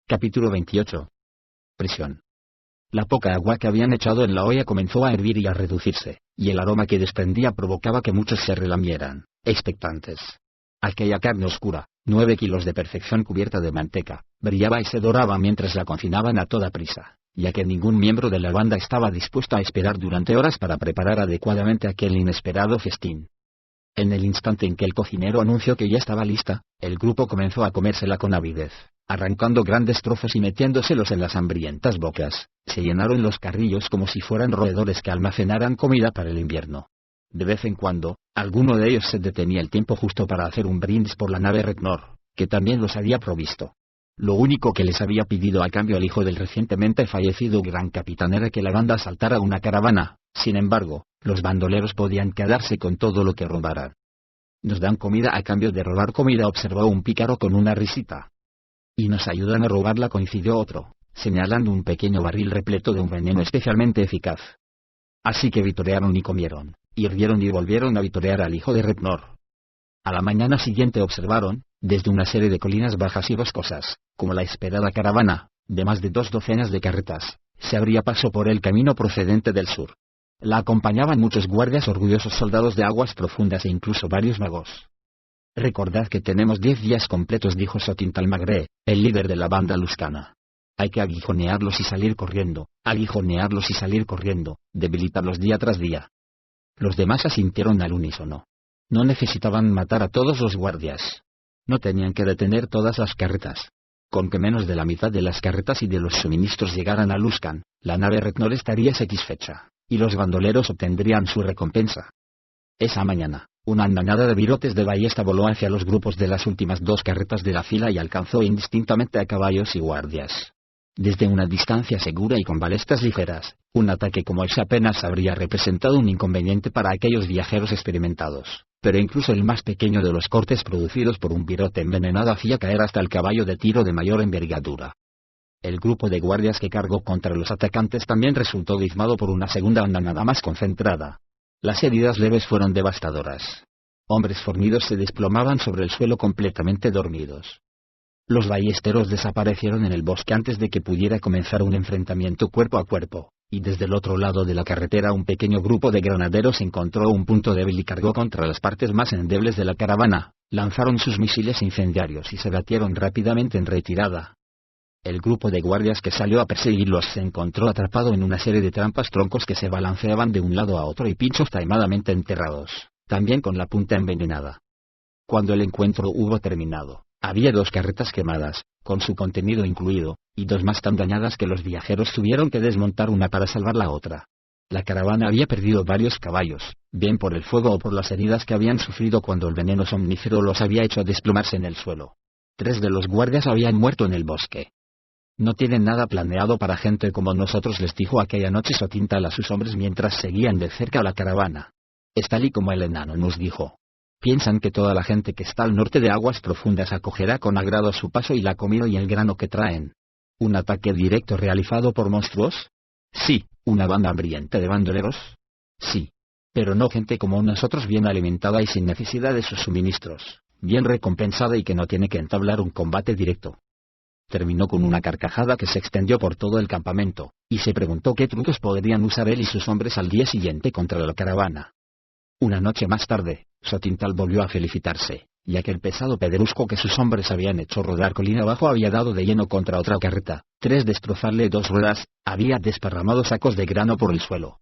Capítulo 28. Presión. La poca agua que habían echado en la olla comenzó a hervir y a reducirse, y el aroma que desprendía provocaba que muchos se relamieran, expectantes. Aquella carne oscura, 9 kilos de perfección cubierta de manteca, brillaba y se doraba mientras la cocinaban a toda prisa, ya que ningún miembro de la banda estaba dispuesto a esperar durante horas para preparar adecuadamente aquel inesperado festín. En el instante en que el cocinero anunció que ya estaba lista, el grupo comenzó a comérsela con avidez, arrancando grandes trozos y metiéndoselos en las hambrientas bocas. Se llenaron los carrillos como si fueran roedores que almacenaran comida para el invierno. De vez en cuando, alguno de ellos se detenía el tiempo justo para hacer un brindis por la nave Rednor, que también los había provisto. Lo único que les había pedido a cambio el hijo del recientemente fallecido gran capitán era que la banda asaltara una caravana. Sin embargo, los bandoleros podían quedarse con todo lo que robaran. «Nos dan comida a cambio de robar comida», observó un pícaro con una risita. «Y nos ayudan a robarla», coincidió otro, señalando un pequeño barril repleto de un veneno especialmente eficaz. Así que vitorearon y comieron, hirvieron y volvieron a vitorear al hijo de Rednor. A la mañana siguiente observaron, desde una serie de colinas bajas y boscosas, como la esperada caravana, de más de 2 docenas de carretas, se abría paso por el camino procedente del sur. La acompañaban muchos guardias, orgullosos soldados de aguas profundas e incluso varios magos. «Recordad que tenemos 10 días completos», dijo Sotintal Magre, el líder de la banda luscana. «Hay que aguijonearlos y salir corriendo, debilitarlos día tras día». Los demás asintieron al unísono. No necesitaban matar a todos los guardias. No tenían que detener todas las carretas. Con que menos de la mitad de las carretas y de los suministros llegaran a Luskan, la nave Rednor estaría satisfecha, y los bandoleros obtendrían su recompensa. Esa mañana, una andanada de virotes de ballesta voló hacia los grupos de las últimas 2 carretas de la fila y alcanzó indistintamente a caballos y guardias. Desde una distancia segura y con balestas ligeras, un ataque como ese apenas habría representado un inconveniente para aquellos viajeros experimentados, pero incluso el más pequeño de los cortes producidos por un virote envenenado hacía caer hasta el caballo de tiro de mayor envergadura. El grupo de guardias que cargó contra los atacantes también resultó diezmado por una segunda andanada más concentrada. Las heridas leves fueron devastadoras. Hombres fornidos se desplomaban sobre el suelo completamente dormidos. Los ballesteros desaparecieron en el bosque antes de que pudiera comenzar un enfrentamiento cuerpo a cuerpo, y desde el otro lado de la carretera un pequeño grupo de granaderos encontró un punto débil y cargó contra las partes más endebles de la caravana, lanzaron sus misiles incendiarios y se batieron rápidamente en retirada. El grupo de guardias que salió a perseguirlos se encontró atrapado en una serie de trampas, troncos que se balanceaban de un lado a otro y pinchos taimadamente enterrados, también con la punta envenenada. Cuando el encuentro hubo terminado, había 2 carretas quemadas, con su contenido incluido, y 2 más tan dañadas que los viajeros tuvieron que desmontar una para salvar la otra. La caravana había perdido varios caballos, bien por el fuego o por las heridas que habían sufrido cuando el veneno somnífero los había hecho desplomarse en el suelo. 3 de los guardias habían muerto en el bosque. «No tienen nada planeado para gente como nosotros», les dijo aquella noche Sotintal a sus hombres mientras seguían de cerca la caravana. «Es tal y como el enano nos dijo. Piensan que toda la gente que está al norte de aguas profundas acogerá con agrado su paso y la comida y el grano que traen. ¿Un ataque directo realizado por monstruos? Sí. ¿Una banda hambrienta de bandoleros? Sí. Pero no gente como nosotros, bien alimentada y sin necesidad de sus suministros, bien recompensada y que no tiene que entablar un combate directo». Terminó con una carcajada que se extendió por todo el campamento, y se preguntó qué trucos podrían usar él y sus hombres al día siguiente contra la caravana. Una noche más tarde, Sotintal volvió a felicitarse, ya que el pesado pedrusco que sus hombres habían hecho rodar colina abajo había dado de lleno contra otra carreta, 3 destrozarle 2 ruedas, había desparramado sacos de grano por el suelo.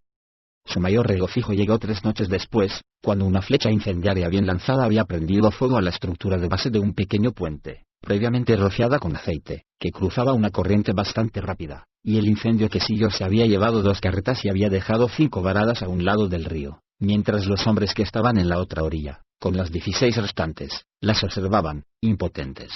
Su mayor regocijo llegó 3 noches después, cuando una flecha incendiaria bien lanzada había prendido fuego a la estructura de base de un pequeño puente, previamente rociada con aceite, que cruzaba una corriente bastante rápida, y el incendio que siguió se había llevado 2 carretas y había dejado 5 varadas a un lado del río, mientras los hombres que estaban en la otra orilla, con las 16 restantes, las observaban, impotentes.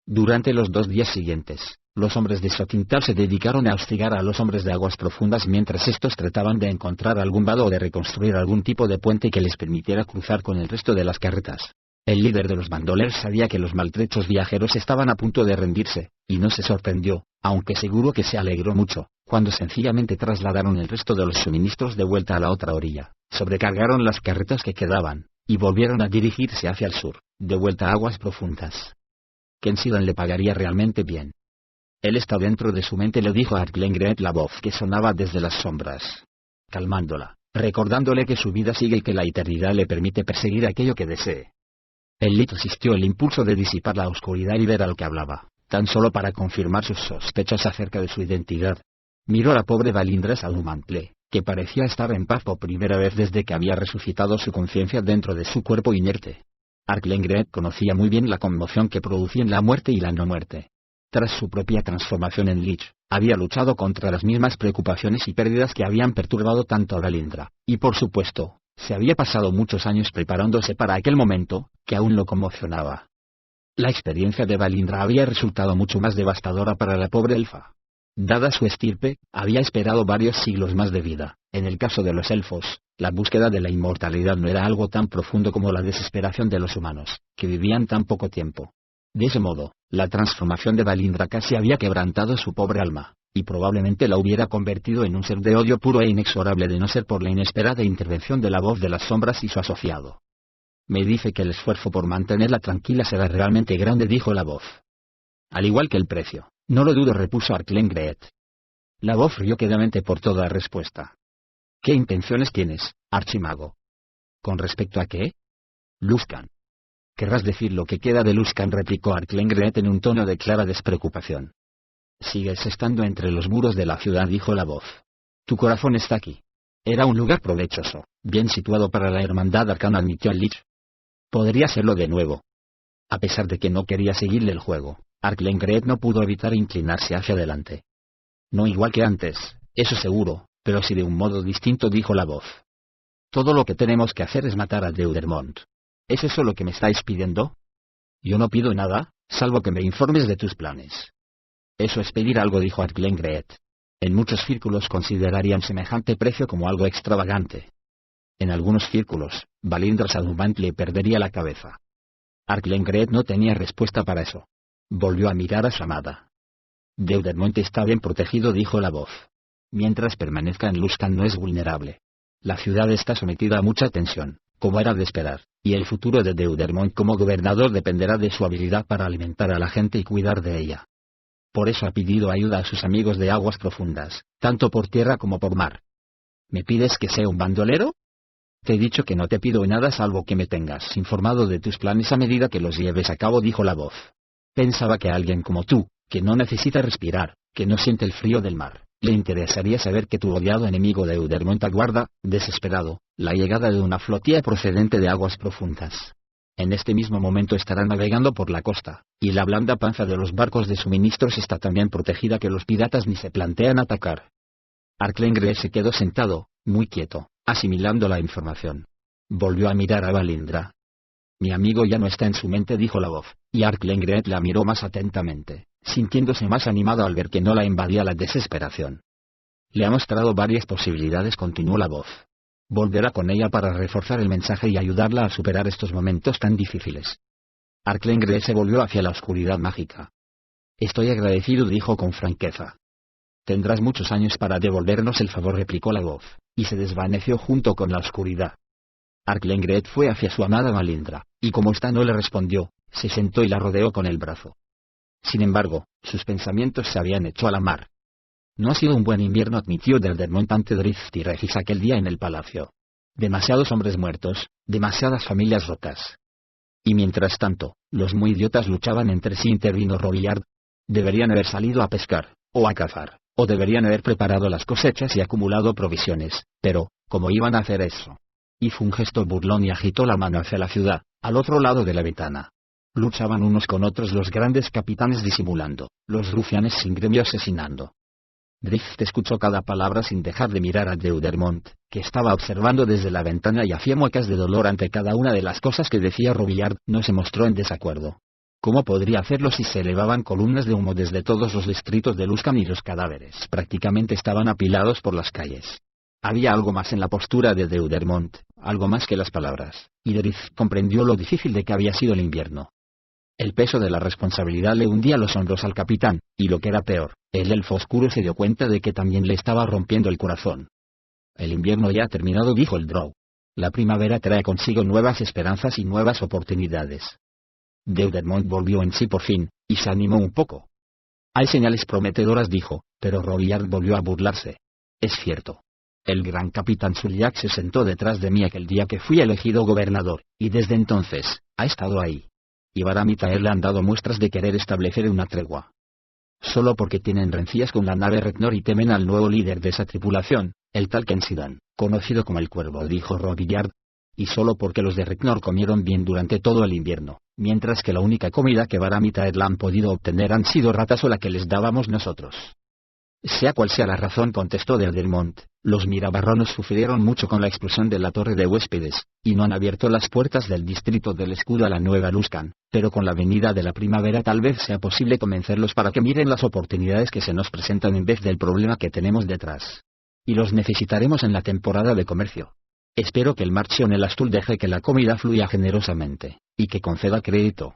Durante los 2 días siguientes, los hombres de Sotintal se dedicaron a hostigar a los hombres de aguas profundas mientras estos trataban de encontrar algún vado o de reconstruir algún tipo de puente que les permitiera cruzar con el resto de las carretas. El líder de los bandoleros sabía que los maltrechos viajeros estaban a punto de rendirse, y no se sorprendió, aunque seguro que se alegró mucho, cuando sencillamente trasladaron el resto de los suministros de vuelta a la otra orilla, sobrecargaron las carretas que quedaban, y volvieron a dirigirse hacia el sur, de vuelta a aguas profundas. Kensidan le pagaría realmente bien. Él está dentro de su mente, le dijo a Arklengret la voz que sonaba desde las sombras, calmándola, recordándole que su vida sigue y que la eternidad le permite perseguir aquello que desee. El Lich sintió el impulso de disipar la oscuridad y ver al que hablaba, tan solo para confirmar sus sospechas acerca de su identidad. Miró a la pobre Valindra Salumantle, que parecía estar en paz por primera vez desde que había resucitado su conciencia dentro de su cuerpo inerte. Arklengret conocía muy bien la conmoción que producían la muerte y la no muerte. Tras su propia transformación en Lich, había luchado contra las mismas preocupaciones y pérdidas que habían perturbado tanto a Valindra, y por supuesto, se había pasado muchos años preparándose para aquel momento, que aún lo conmocionaba. La experiencia de Valindra había resultado mucho más devastadora para la pobre elfa. Dada su estirpe, había esperado varios siglos más de vida. En el caso de los elfos, la búsqueda de la inmortalidad no era algo tan profundo como la desesperación de los humanos, que vivían tan poco tiempo. De ese modo, la transformación de Valindra casi había quebrantado su pobre alma, y probablemente la hubiera convertido en un ser de odio puro e inexorable de no ser por la inesperada intervención de la voz de las sombras y su asociado. Me dice que el esfuerzo por mantenerla tranquila será realmente grande, dijo la voz. Al igual que el precio. No lo dudo, repuso Arklengret. La voz rió quedamente por toda respuesta. ¿Qué intenciones tienes, archimago? ¿Con respecto a qué? Luskan. Querrás decir lo que queda de Luskan, replicó Arklengret en un tono de clara despreocupación. Sigues estando entre los muros de la ciudad, dijo la voz. Tu corazón está aquí. Era un lugar provechoso, bien situado para la hermandad arcana, admitió el Lich. Podría serlo de nuevo. A pesar de que no quería seguirle el juego, Arklengret no pudo evitar inclinarse hacia adelante. No igual que antes, eso seguro, pero sí de un modo distinto, dijo la voz. Todo lo que tenemos que hacer es matar a Deudermont. ¿Es eso lo que me estáis pidiendo? Yo no pido nada, salvo que me informes de tus planes. Eso es pedir algo, dijo Arklengret. En muchos círculos considerarían semejante precio como algo extravagante. En algunos círculos, Valindra Salumantle perdería la cabeza. Arklengret no tenía respuesta para eso. Volvió a mirar a su amada. Deudermont está bien protegido, dijo la voz. Mientras permanezca en Luskan no es vulnerable. La ciudad está sometida a mucha tensión, como era de esperar, y el futuro de Deudermont como gobernador dependerá de su habilidad para alimentar a la gente y cuidar de ella. Por eso ha pedido ayuda a sus amigos de aguas profundas, tanto por tierra como por mar. ¿Me pides que sea un bandolero? Te he dicho que no te pido nada salvo que me tengas informado de tus planes a medida que los lleves a cabo, dijo la voz. Pensaba que a alguien como tú, que no necesita respirar, que no siente el frío del mar, le interesaría saber que tu odiado enemigo Deudermont aguarda, desesperado, la llegada de una flotilla procedente de aguas profundas. En este mismo momento estará navegando por la costa, y la blanda panza de los barcos de suministros está tan bien protegida que los piratas ni se plantean atacar. Arklengret se quedó sentado, muy quieto, asimilando la información. Volvió a mirar a Valindra. Mi amigo ya no está en su mente, dijo la voz, y Arklengret la miró más atentamente, sintiéndose más animado al ver que no la invadía la desesperación. Le ha mostrado varias posibilidades, continuó la voz. Volverá con ella para reforzar el mensaje y ayudarla a superar estos momentos tan difíciles. Arklengret se volvió hacia la oscuridad mágica. Estoy agradecido, dijo con franqueza. Tendrás muchos años para devolvernos el favor, replicó la voz, y se desvaneció junto con la oscuridad. Arklengret fue hacia su amada Valindra, y como ésta no le respondió, se sentó y la rodeó con el brazo. Sin embargo, sus pensamientos se habían hecho a la mar. No ha sido un buen invierno, admitió Deudermont ante Drift y Regis aquel día en el palacio. Demasiados hombres muertos, demasiadas familias rotas. Y mientras tanto, los muy idiotas luchaban entre sí, intervino Robillard. Deberían haber salido a pescar, o a cazar, o deberían haber preparado las cosechas y acumulado provisiones, pero, ¿cómo iban a hacer eso? Hizo un gesto burlón y agitó la mano hacia la ciudad, al otro lado de la ventana. Luchaban unos con otros los grandes capitanes disimulando, los rufianes sin gremio asesinando. Drift escuchó cada palabra sin dejar de mirar a Deudermont, que estaba observando desde la ventana y hacía muecas de dolor ante cada una de las cosas que decía Robillard. No se mostró en desacuerdo. ¿Cómo podría hacerlo si se elevaban columnas de humo desde todos los distritos de Luskan y los cadáveres prácticamente estaban apilados por las calles? Había algo más en la postura de Deudermont, algo más que las palabras, y Drift comprendió lo difícil de que había sido el invierno. El peso de la responsabilidad le hundía los hombros al capitán, y lo que era peor, el elfo oscuro se dio cuenta de que también le estaba rompiendo el corazón. El invierno ya ha terminado, dijo el Drow. La primavera trae consigo nuevas esperanzas y nuevas oportunidades. Deudermont volvió en sí por fin, y se animó un poco. Hay señales prometedoras, dijo, pero Robillard volvió a burlarse. Es cierto. El gran capitán Suliac se sentó detrás de mí aquel día que fui elegido gobernador, y desde entonces, ha estado ahí. Y Baram y Tael le han dado muestras de querer establecer una tregua. Solo porque tienen rencillas con la nave Regnor y temen al nuevo líder de esa tripulación, el tal Kensidan, conocido como el Cuervo, dijo Robillard. Y solo porque los de Regnor comieron bien durante todo el invierno, mientras que la única comida que Baram y Tael han podido obtener han sido ratas o la que les dábamos nosotros. Sea cual sea la razón, contestó Deudemont, los mirabarronos sufrieron mucho con la explosión de la torre de huéspedes, y no han abierto las puertas del distrito del escudo a la nueva Luskan, pero con la venida de la primavera tal vez sea posible convencerlos para que miren las oportunidades que se nos presentan en vez del problema que tenemos detrás. Y los necesitaremos en la temporada de comercio. Espero que el Marchion el Astul deje que la comida fluya generosamente, y que conceda crédito.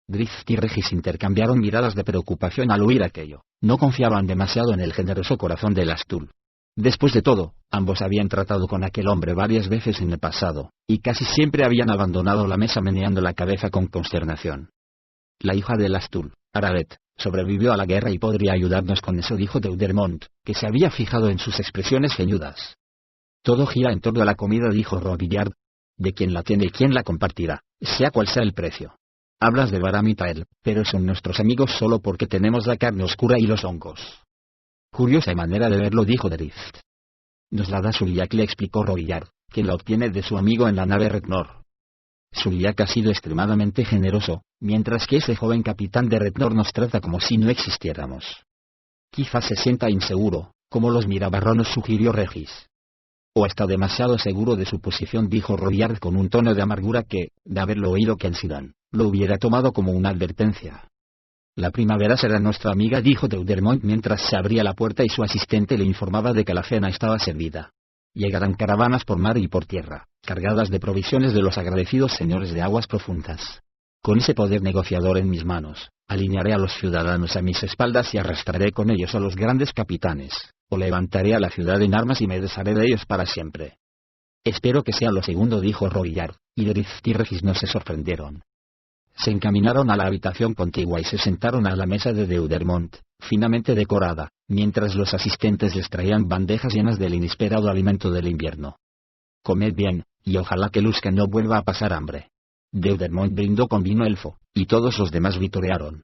Drift y Regis intercambiaron miradas de preocupación al oír aquello. No confiaban demasiado en el generoso corazón del Astul. Después de todo, ambos habían tratado con aquel hombre varias veces en el pasado, y casi siempre habían abandonado la mesa meneando la cabeza con consternación. La hija del Astul, Aravet, sobrevivió a la guerra y podría ayudarnos con eso, dijo Deudemont, que se había fijado en sus expresiones ceñudas. Todo gira en torno a la comida, dijo Robillard. De quién la tiene y quién la compartirá, sea cual sea el precio. Hablas de Baram y Tael, pero son nuestros amigos solo porque tenemos la carne oscura y los hongos. Curiosa manera de verlo, dijo Drift. Nos la da Suliac, le explicó Robillard, quien la obtiene de su amigo en la nave Regnor. Suliac ha sido extremadamente generoso, mientras que ese joven capitán de Regnor nos trata como si no existiéramos. Quizás se sienta inseguro, como los mirabarronos, sugirió Regis. O está demasiado seguro de su posición, dijo Robillard con un tono de amargura que, de haberlo oído Kensidan, lo hubiera tomado como una advertencia. La primavera será nuestra amiga, dijo Deudemont mientras se abría la puerta y su asistente le informaba de que la cena estaba servida. Llegarán caravanas por mar y por tierra, cargadas de provisiones de los agradecidos señores de aguas profundas. Con ese poder negociador en mis manos, alinearé a los ciudadanos a mis espaldas y arrastraré con ellos a los grandes capitanes, o levantaré a la ciudad en armas y me desharé de ellos para siempre. Espero que sea lo segundo, dijo Robillard, y Drift y Regis no se sorprendieron. Se encaminaron a la habitación contigua y se sentaron a la mesa de Deudemont, finamente decorada, mientras los asistentes les traían bandejas llenas del inesperado alimento del invierno. Comed bien, y ojalá que Luskan no vuelva a pasar hambre. Deudemont brindó con vino elfo, y todos los demás vitorearon.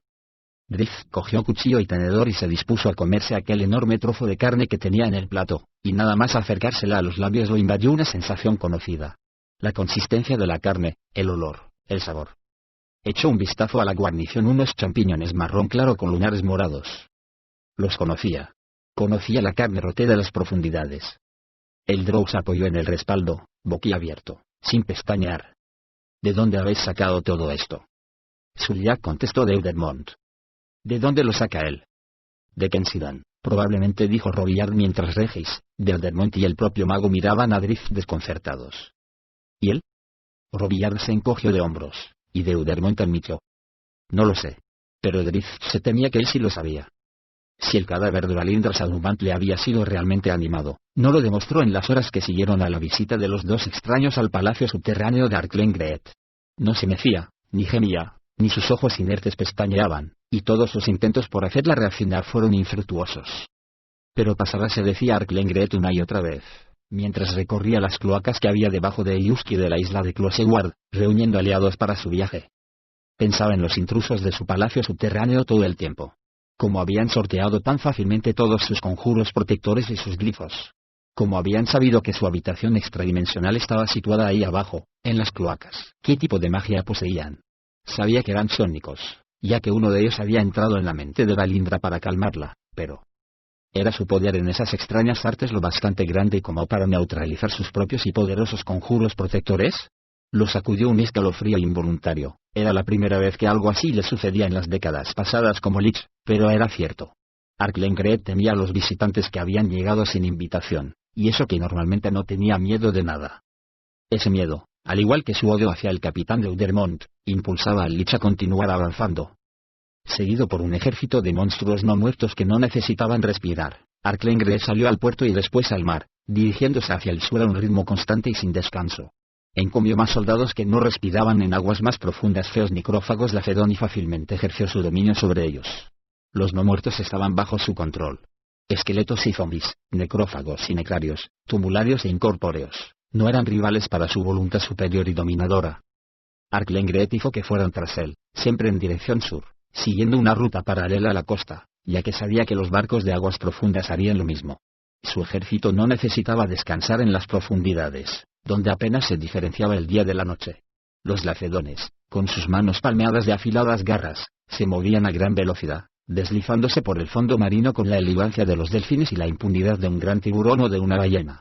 Drift cogió cuchillo y tenedor y se dispuso a comerse aquel enorme trozo de carne que tenía en el plato, y nada más acercársela a los labios lo invadió una sensación conocida. La consistencia de la carne, el olor, el sabor. Echó un vistazo a la guarnición, unos champiñones marrón claro con lunares morados. Los conocía. Conocía la carne roté de las profundidades. El drow se apoyó en el respaldo, boquiabierto, sin pestañear. ¿De dónde habéis sacado todo esto? Suliac, contestó Deudemont. ¿De dónde lo saca él? De Kensidan, probablemente, dijo Robillard mientras Regis, Deudemont y el propio mago miraban a Drift desconcertados. ¿Y él? Robillard se encogió de hombros, y Deudemont admitió. No lo sé. Pero Drift se temía que él sí lo sabía. Si el cadáver de Valindra Sadumant le había sido realmente animado, no lo demostró en las horas que siguieron a la visita de los dos extraños al palacio subterráneo de Arklengreet. No se mecía, ni gemía, ni sus ojos inertes pestañeaban, y todos sus intentos por hacerla reaccionar fueron infructuosos. Pero pasará, se decía Arklengreet una y otra vez, mientras recorría las cloacas que había debajo de Eyuski de la isla de Closeward, reuniendo aliados para su viaje. Pensaba en los intrusos de su palacio subterráneo todo el tiempo. Cómo habían sorteado tan fácilmente todos sus conjuros protectores y sus glifos. Cómo habían sabido que su habitación extradimensional estaba situada ahí abajo, en las cloacas. ¿Qué tipo de magia poseían? Sabía que eran sónicos, ya que uno de ellos había entrado en la mente de Valindra para calmarla, pero... ¿era su poder en esas extrañas artes lo bastante grande como para neutralizar sus propios y poderosos conjuros protectores? Lo sacudió un escalofrío involuntario. Era la primera vez que algo así le sucedía en las décadas pasadas como Lich, pero era cierto. Arklengreet temía a los visitantes que habían llegado sin invitación, y eso que normalmente no tenía miedo de nada. Ese miedo, al igual que su odio hacia el capitán Deudemont, impulsaba al Lich a continuar avanzando. Seguido por un ejército de monstruos no muertos que no necesitaban respirar, Arklengreet salió al puerto y después al mar, dirigiéndose hacia el sur a un ritmo constante y sin descanso. Encomió más soldados que no respiraban en aguas más profundas. Feos necrófagos, Lafedón, y fácilmente ejerció su dominio sobre ellos. Los no muertos estaban bajo su control. Esqueletos y zombies, necrófagos y necrarios, tumularios e incorpóreos, no eran rivales para su voluntad superior y dominadora. Arklengreet hizo que fueran tras él, siempre en dirección sur, siguiendo una ruta paralela a la costa, ya que sabía que los barcos de aguas profundas harían lo mismo. Su ejército no necesitaba descansar en las profundidades, donde apenas se diferenciaba el día de la noche. Los lacedones, con sus manos palmeadas de afiladas garras, se movían a gran velocidad, deslizándose por el fondo marino con la elegancia de los delfines y la impunidad de un gran tiburón o de una ballena.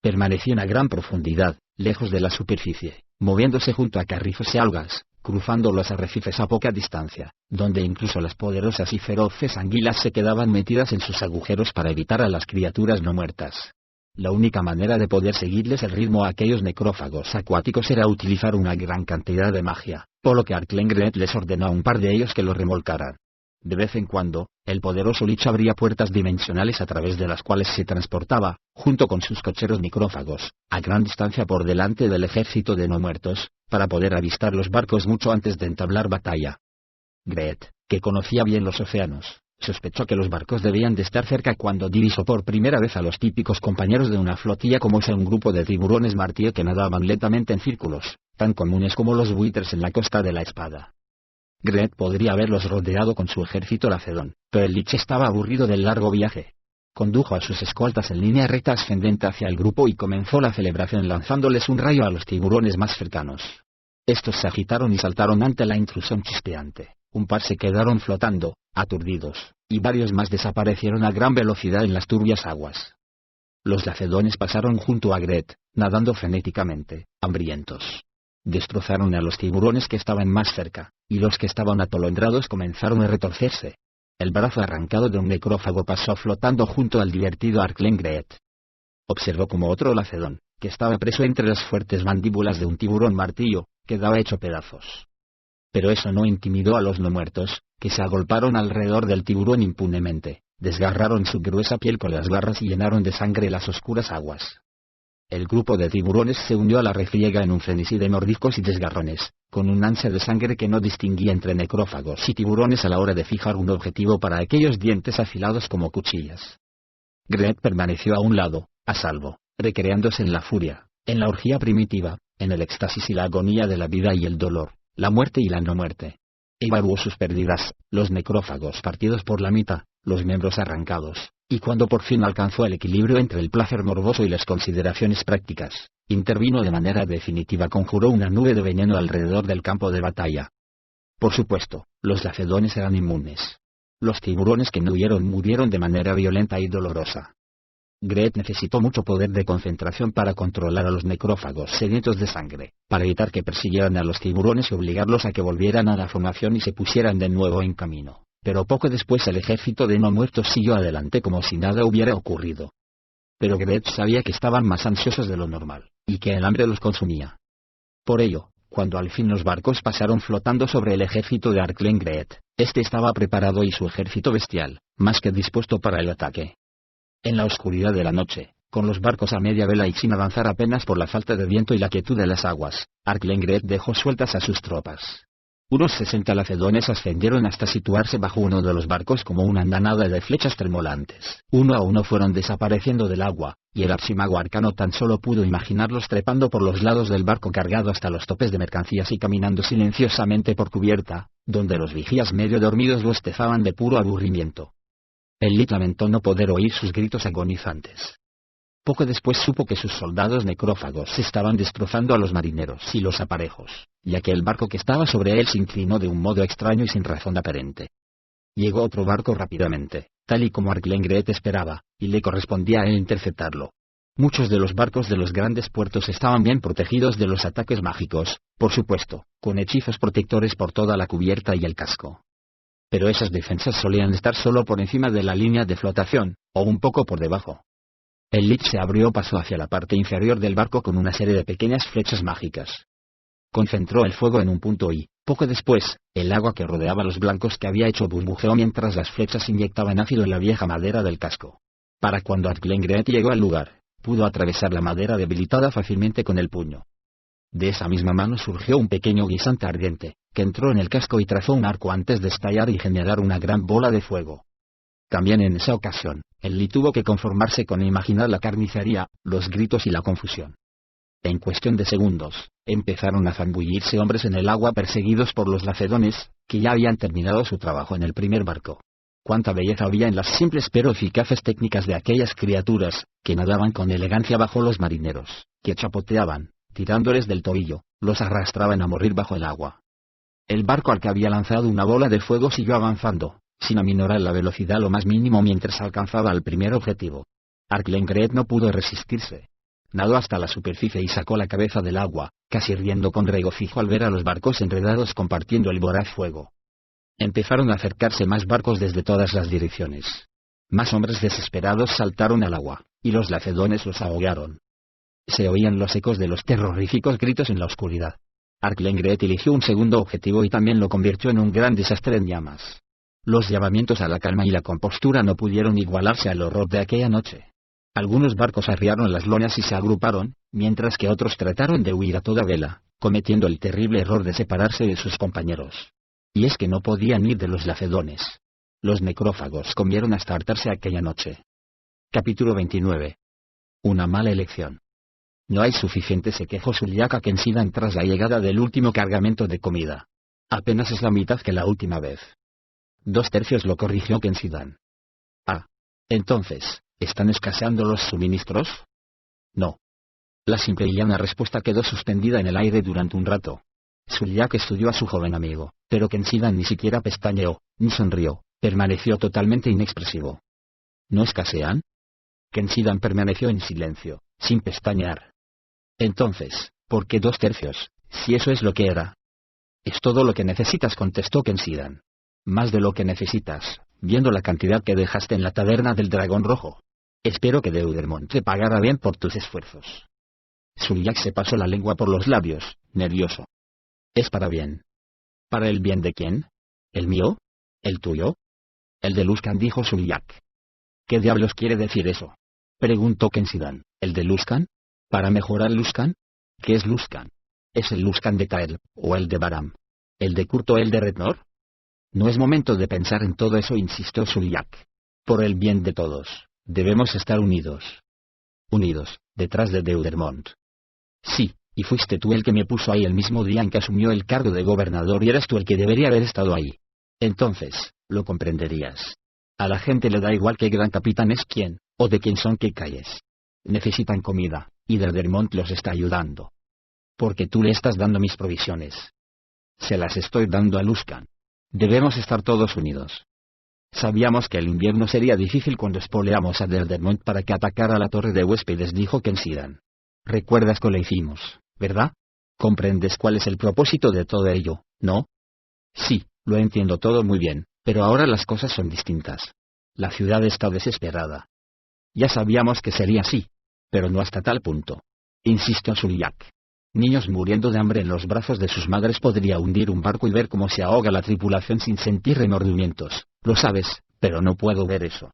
Permanecían a gran profundidad, lejos de la superficie, moviéndose junto a carrizos y algas, cruzando los arrecifes a poca distancia, donde incluso las poderosas y feroces anguilas se quedaban metidas en sus agujeros para evitar a las criaturas no muertas. La única manera de poder seguirles el ritmo a aquellos necrófagos acuáticos era utilizar una gran cantidad de magia, por lo que Arklengreet les ordenó a un par de ellos que lo remolcaran. De vez en cuando, el poderoso Lich abría puertas dimensionales a través de las cuales se transportaba, junto con sus cocheros necrófagos, a gran distancia por delante del ejército de no muertos, para poder avistar los barcos mucho antes de entablar batalla. Greet, que conocía bien los océanos, sospechó que los barcos debían de estar cerca cuando divisó por primera vez a los típicos compañeros de una flotilla como es un grupo de tiburones martillo que nadaban lentamente en círculos, tan comunes como los buitres en la Costa de la Espada. Greet podría haberlos rodeado con su ejército lacedón, pero el Lich estaba aburrido del largo viaje. Condujo a sus escoltas en línea recta ascendente hacia el grupo y comenzó la celebración lanzándoles un rayo a los tiburones más cercanos. Estos se agitaron y saltaron ante la intrusión chispeante, un par se quedaron flotando, aturdidos, y varios más desaparecieron a gran velocidad en las turbias aguas. Los lacedones pasaron junto a Greet, nadando frenéticamente, hambrientos. Destrozaron a los tiburones que estaban más cerca, y los que estaban atolondrados comenzaron a retorcerse. El brazo arrancado de un necrófago pasó flotando junto al divertido Arklengreet. Observó como otro lacedón, que estaba preso entre las fuertes mandíbulas de un tiburón martillo, quedaba hecho pedazos. Pero eso no intimidó a los no muertos, que se agolparon alrededor del tiburón impunemente, desgarraron su gruesa piel con las garras y llenaron de sangre las oscuras aguas. El grupo de tiburones se unió a la refriega en un frenesí de mordiscos y desgarrones, con un ansia de sangre que no distinguía entre necrófagos y tiburones a la hora de fijar un objetivo para aquellos dientes afilados como cuchillas. Greet permaneció a un lado, a salvo, recreándose en la furia, en la orgía primitiva, en el éxtasis y la agonía de la vida y el dolor, la muerte y la no muerte. Evaluó sus pérdidas, los necrófagos partidos por la mitad, los miembros arrancados, y cuando por fin alcanzó el equilibrio entre el placer morboso y las consideraciones prácticas, intervino de manera definitiva, conjuró una nube de veneno alrededor del campo de batalla. Por supuesto, los lacedones eran inmunes. Los tiburones que no huyeron murieron de manera violenta y dolorosa. Greet necesitó mucho poder de concentración para controlar a los necrófagos sedientos de sangre, para evitar que persiguieran a los tiburones y obligarlos a que volvieran a la formación y se pusieran de nuevo en camino. Pero poco después el ejército de no muertos siguió adelante como si nada hubiera ocurrido. Pero Greet sabía que estaban más ansiosos de lo normal, y que el hambre los consumía. Por ello, cuando al fin los barcos pasaron flotando sobre el ejército de Arklengreet, este estaba preparado y su ejército bestial, más que dispuesto para el ataque. En la oscuridad de la noche, con los barcos a media vela y sin avanzar apenas por la falta de viento y la quietud de las aguas, Arklengreet dejó sueltas a sus tropas. Unos 60 lacedones ascendieron hasta situarse bajo uno de los barcos como una andanada de flechas tremolantes. Uno a uno fueron desapareciendo del agua, y el archimago arcano tan solo pudo imaginarlos trepando por los lados del barco cargado hasta los topes de mercancías y caminando silenciosamente por cubierta, donde los vigías medio dormidos bostezaban de puro aburrimiento. El Lich lamentó no poder oír sus gritos agonizantes. Poco después supo que sus soldados necrófagos estaban destrozando a los marineros y los aparejos, ya que el barco que estaba sobre él se inclinó de un modo extraño y sin razón aparente. Llegó otro barco rápidamente, tal y como Arklengreet esperaba, y le correspondía a él interceptarlo. Muchos de los barcos de los grandes puertos estaban bien protegidos de los ataques mágicos, por supuesto, con hechizos protectores por toda la cubierta y el casco. Pero esas defensas solían estar solo por encima de la línea de flotación, o un poco por debajo. El Lich se abrió paso hacia la parte inferior del barco con una serie de pequeñas flechas mágicas. Concentró el fuego en un punto y, poco después, el agua que rodeaba a los blancos que había hecho burbujeó mientras las flechas inyectaban ácido en la vieja madera del casco. Para cuando Arklengreet llegó al lugar, pudo atravesar la madera debilitada fácilmente con el puño. De esa misma mano surgió un pequeño guisante ardiente, que entró en el casco y trazó un arco antes de estallar y generar una gran bola de fuego. También en esa ocasión, el Lee tuvo que conformarse con imaginar la carnicería, los gritos y la confusión. En cuestión de segundos, empezaron a zambullirse hombres en el agua perseguidos por los lacedones, que ya habían terminado su trabajo en el primer barco. Cuánta belleza había en las simples pero eficaces técnicas de aquellas criaturas, que nadaban con elegancia bajo los marineros, que chapoteaban, tirándoles del tobillo, los arrastraban a morir bajo el agua. El barco al que había lanzado una bola de fuego siguió avanzando, sin aminorar la velocidad lo más mínimo mientras alcanzaba el primer objetivo. Arklengred no pudo resistirse. Nadó hasta la superficie y sacó la cabeza del agua, casi riendo con regocijo al ver a los barcos enredados compartiendo el voraz fuego. Empezaron a acercarse más barcos desde todas las direcciones. Más hombres desesperados saltaron al agua, y los lacedones los ahogaron. Se oían los ecos de los terroríficos gritos en la oscuridad. Arklengred eligió un segundo objetivo y también lo convirtió en un gran desastre en llamas. Los llamamientos a la calma y la compostura no pudieron igualarse al horror de aquella noche. Algunos barcos arriaron las lonas y se agruparon, mientras que otros trataron de huir a toda vela, cometiendo el terrible error de separarse de sus compañeros. Y es que no podían ir de los lacedones. Los necrófagos comieron hasta hartarse aquella noche. Capítulo 29. Una mala elección. No hay suficiente, se quejó Suliak a Kensidan tras la llegada del último cargamento de comida. Apenas es la mitad que la última vez. 2/3 lo corrigió Kensidan. Ah. Entonces, ¿están escaseando los suministros? No. La simple y llana respuesta quedó suspendida en el aire durante un rato. Suliak estudió a su joven amigo, pero Kensidan ni siquiera pestañeó, ni sonrió, permaneció totalmente inexpresivo. ¿No escasean? Kensidan permaneció en silencio, sin pestañear. Entonces, ¿por qué 2/3, si eso es lo que era? Es todo lo que necesitas, contestó Kensidan. Más de lo que necesitas, viendo la cantidad que dejaste en la taberna del Dragón Rojo. Espero que Deudermont te pagara bien por tus esfuerzos. Suliak se pasó la lengua por los labios, nervioso. Es para bien. ¿Para el bien de quién? ¿El mío? ¿El tuyo? El de Luskan, dijo Suliak. ¿Qué diablos quiere decir eso? Preguntó Kensidan. ¿El de Luskan? ¿Para mejorar Luskan? ¿Qué es Luskan? ¿Es el Luskan de Tael, o el de Baram? ¿El de Kurt o el de Rednor? No es momento de pensar en todo eso, insistió Suliak. Por el bien de todos, debemos estar unidos. Unidos, detrás de Deudermont. Sí, y fuiste tú el que me puso ahí el mismo día en que asumió el cargo de gobernador y eras tú el que debería haber estado ahí. Entonces, lo comprenderías. A la gente le da igual qué gran capitán es quién, o de quién son qué calles. Necesitan comida, y Deudermont los está ayudando. Porque tú le estás dando mis provisiones. Se las estoy dando a Luskan. Debemos estar todos unidos. Sabíamos que el invierno sería difícil cuando espoleamos a Deudermont para que atacara la torre de huéspedes, dijo Kensidan. ¿Recuerdas que lo hicimos, verdad? ¿Comprendes cuál es el propósito de todo ello, no? Sí, lo entiendo todo muy bien, pero ahora las cosas son distintas. La ciudad está desesperada. Ya sabíamos que sería así, pero no hasta tal punto. Insistió Suliak. Niños muriendo de hambre en los brazos de sus madres podría hundir un barco y ver cómo se ahoga la tripulación sin sentir remordimientos, lo sabes, pero no puedo ver eso.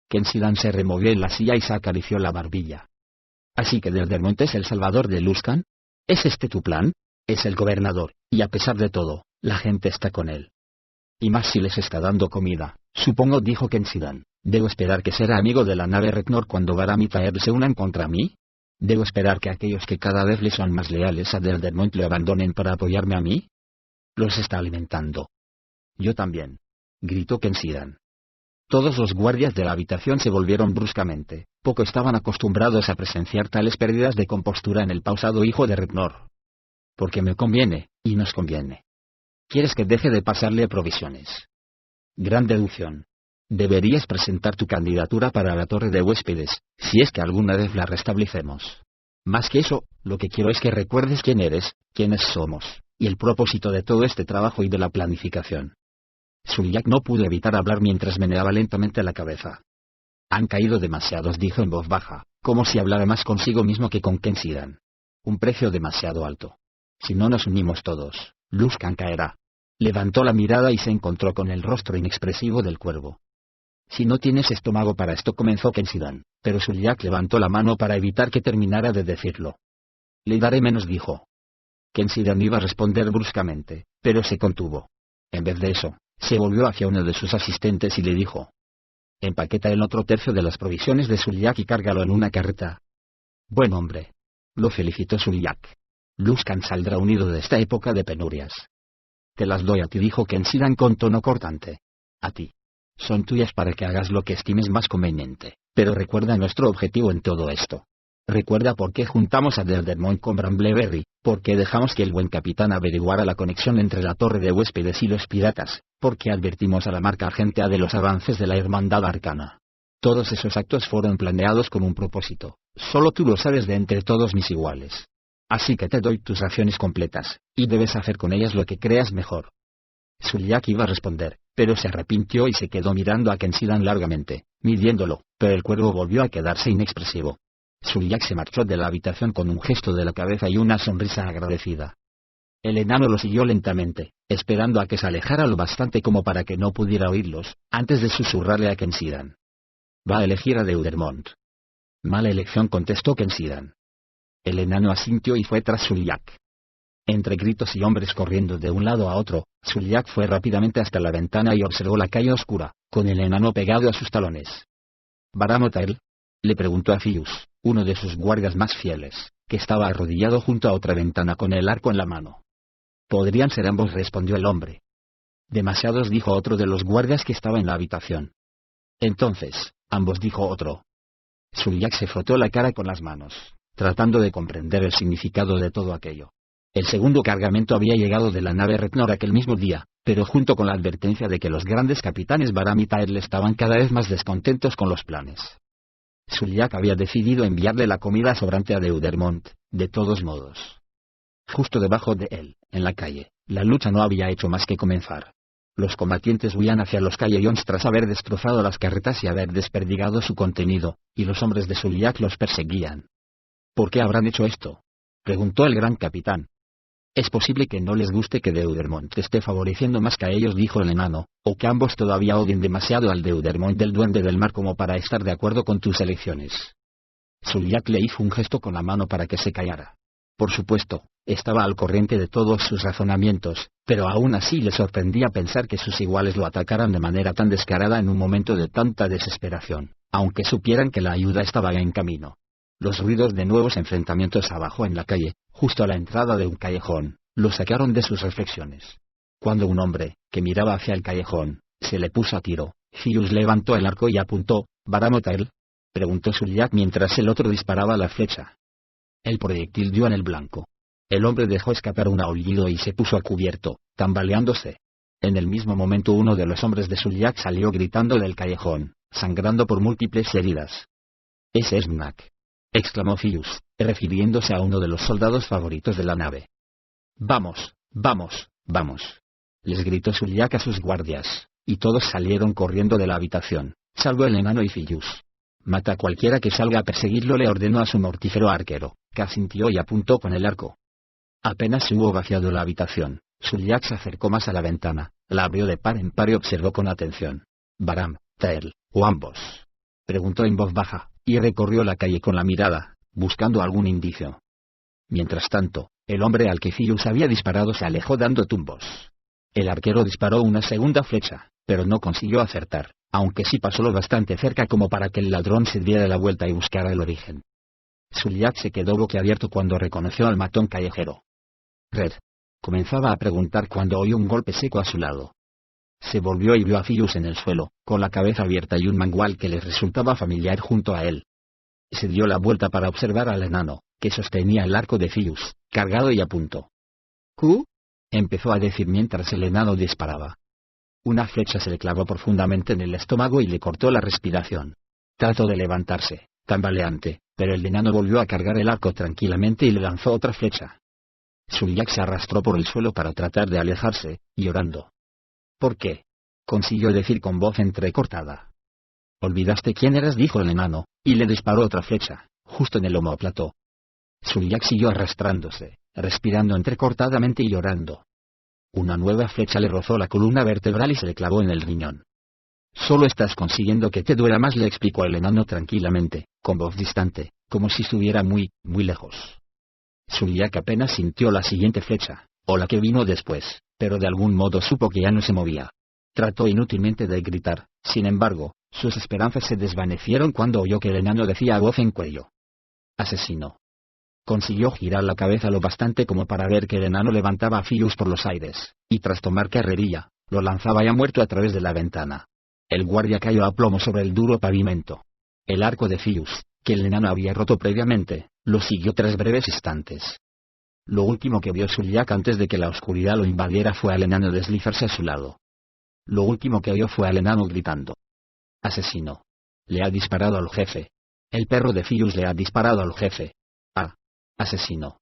Kensidan se removió en la silla y se acarició la barbilla. ¿Así que Deudermont es el salvador de Luskan? ¿Es este tu plan? Es el gobernador, y a pesar de todo, la gente está con él. Y más si les está dando comida, supongo, dijo Kensidan. ¿Debo esperar que será amigo de la nave Rednor cuando Baram y Taer se unan contra mí? ¿Debo esperar que aquellos que cada vez le son más leales a Deudermont lo abandonen para apoyarme a mí? Los está alimentando. Yo también, gritó Kensidan. Todos los guardias de la habitación se volvieron bruscamente, poco estaban acostumbrados a presenciar tales pérdidas de compostura en el pausado hijo de Rednor. Porque me conviene, y nos conviene. ¿Quieres que deje de pasarle provisiones? Gran deducción. Deberías presentar tu candidatura para la torre de huéspedes, si es que alguna vez la restablecemos. Más que eso, lo que quiero es que recuerdes quién eres, quiénes somos, y el propósito de todo este trabajo y de la planificación. Suliak no pudo evitar hablar mientras meneaba lentamente la cabeza. Han caído demasiados, dijo en voz baja, como si hablara más consigo mismo que con Kensidan. Un precio demasiado alto. Si no nos unimos todos, Luskan caerá. Levantó la mirada y se encontró con el rostro inexpresivo del cuervo. Si no tienes estómago para esto, comenzó Kensidan, pero Suliak levantó la mano para evitar que terminara de decirlo. Le daré menos, dijo. Kensidan iba a responder bruscamente, pero se contuvo. En vez de eso, se volvió hacia uno de sus asistentes y le dijo: «Empaqueta el otro tercio de las provisiones de Suliak y cárgalo en una carreta». «Buen hombre», lo felicitó Suliak. «Luskan saldrá unido de esta época de penurias». «Te las doy a ti», dijo Kensidan con tono cortante. «A ti. Son tuyas para que hagas lo que estimes más conveniente, pero recuerda nuestro objetivo en todo esto. Recuerda por qué juntamos a Deudemont con Brambleberry, por qué dejamos que el buen capitán averiguara la conexión entre la torre de huéspedes y los piratas, por qué advertimos a la marca argentea de los avances de la hermandad arcana. Todos esos actos fueron planeados con un propósito, solo tú lo sabes de entre todos mis iguales. Así que te doy tus raciones completas, y debes hacer con ellas lo que creas mejor». Suliak iba a responder, pero se arrepintió y se quedó mirando a Kensidan largamente, midiéndolo, pero el cuervo volvió a quedarse inexpresivo. Suliak se marchó de la habitación con un gesto de la cabeza y una sonrisa agradecida. El enano lo siguió lentamente, esperando a que se alejara lo bastante como para que no pudiera oírlos, antes de susurrarle a Kensidan: «Va a elegir a Deudemont». «Mala elección», contestó Kensidan. El enano asintió y fue tras Suliak. Entre gritos y hombres corriendo de un lado a otro, Suliak fue rápidamente hasta la ventana y observó la calle oscura, con el enano pegado a sus talones. «¿Baramotael?», le preguntó a Fius, uno de sus guardias más fieles, que estaba arrodillado junto a otra ventana con el arco en la mano. «Podrían ser ambos», respondió el hombre. «Demasiados», dijo otro de los guardias que estaba en la habitación. «Entonces, ambos», dijo otro. Suliak se frotó la cara con las manos, tratando de comprender el significado de todo aquello. El segundo cargamento había llegado de la nave Retnor aquel mismo día, pero junto con la advertencia de que los grandes capitanes Baram y Tael estaban cada vez más descontentos con los planes. Suliak había decidido enviarle la comida sobrante a Deudemont, de todos modos. Justo debajo de él, en la calle, la lucha no había hecho más que comenzar. Los combatientes huían hacia los callejones tras haber destrozado las carretas y haber desperdigado su contenido, y los hombres de Suliak los perseguían. «¿Por qué habrán hecho esto?», preguntó el gran capitán. «Es posible que no les guste que Deudemont esté favoreciendo más que a ellos», dijo el enano, «o que ambos todavía odien demasiado al Deudemont del Duende del Mar como para estar de acuerdo con tus elecciones». Suliak le hizo un gesto con la mano para que se callara. Por supuesto, estaba al corriente de todos sus razonamientos, pero aún así le sorprendía pensar que sus iguales lo atacaran de manera tan descarada en un momento de tanta desesperación, aunque supieran que la ayuda estaba en camino. Los ruidos de nuevos enfrentamientos abajo en la calle, justo a la entrada de un callejón, lo sacaron de sus reflexiones. Cuando un hombre, que miraba hacia el callejón, se le puso a tiro, Fius levantó el arco y apuntó. «¿Baramotael?», preguntó Suliak mientras el otro disparaba la flecha. El proyectil dio en el blanco. El hombre dejó escapar un aullido y se puso a cubierto, tambaleándose. En el mismo momento uno de los hombres de Suliak salió gritando del callejón, sangrando por múltiples heridas. «Ese es Mnak», exclamó Fius, refiriéndose a uno de los soldados favoritos de la nave. «Vamos, vamos, vamos», les gritó Suliak a sus guardias, y todos salieron corriendo de la habitación, salvo el enano y Fius. «Mata a cualquiera que salga a perseguirlo», le ordenó a su mortífero arquero, que asintió y apuntó con el arco. Apenas se hubo vaciado la habitación, Suliak se acercó más a la ventana, la abrió de par en par y observó con atención. «¿Baram, Tael, o ambos?», preguntó en voz baja, y recorrió la calle con la mirada, buscando algún indicio. Mientras tanto, el hombre al que Fius había disparado se alejó dando tumbos. El arquero disparó una segunda flecha, pero no consiguió acertar, aunque sí pasó lo bastante cerca como para que el ladrón se diera la vuelta y buscara el origen. Suliak se quedó boquiabierto cuando reconoció al matón callejero. «Red», comenzaba a preguntar cuando oyó un golpe seco a su lado. Se volvió y vio a Fius en el suelo, con la cabeza abierta y un mangual que le resultaba familiar junto a él. Se dio la vuelta para observar al enano, que sostenía el arco de Fius, cargado y a punto. «¿Q?», empezó a decir mientras el enano disparaba. Una flecha se le clavó profundamente en el estómago y le cortó la respiración. Trató de levantarse, tambaleante, pero el enano volvió a cargar el arco tranquilamente y le lanzó otra flecha. Suliak se arrastró por el suelo para tratar de alejarse, llorando. «¿Por qué?», consiguió decir con voz entrecortada. «¿Olvidaste quién eras?», dijo el enano, y le disparó otra flecha, justo en el omóplato. Suliak siguió arrastrándose, respirando entrecortadamente y llorando. Una nueva flecha le rozó la columna vertebral y se le clavó en el riñón. «Solo estás consiguiendo que te duela más», le explicó el enano tranquilamente, con voz distante, como si estuviera muy, muy lejos. Zuliak apenas sintió la siguiente flecha, o la que vino después, pero de algún modo supo que ya no se movía. Trató inútilmente de gritar, sin embargo, sus esperanzas se desvanecieron cuando oyó que el enano decía a voz en cuello: «Asesino». Consiguió girar la cabeza lo bastante como para ver que el enano levantaba a Fius por los aires, y tras tomar carrerilla, lo lanzaba ya muerto a través de la ventana. El guardia cayó a plomo sobre el duro pavimento. El arco de Fius, que el enano había roto previamente, lo siguió 3 breves instantes. Lo último que vio Zuliak antes de que la oscuridad lo invadiera fue al enano deslizarse a su lado. Lo último que oyó fue al enano gritando: «Asesino. Le ha disparado al jefe. El perro de Fius le ha disparado al jefe. Ah. Asesino».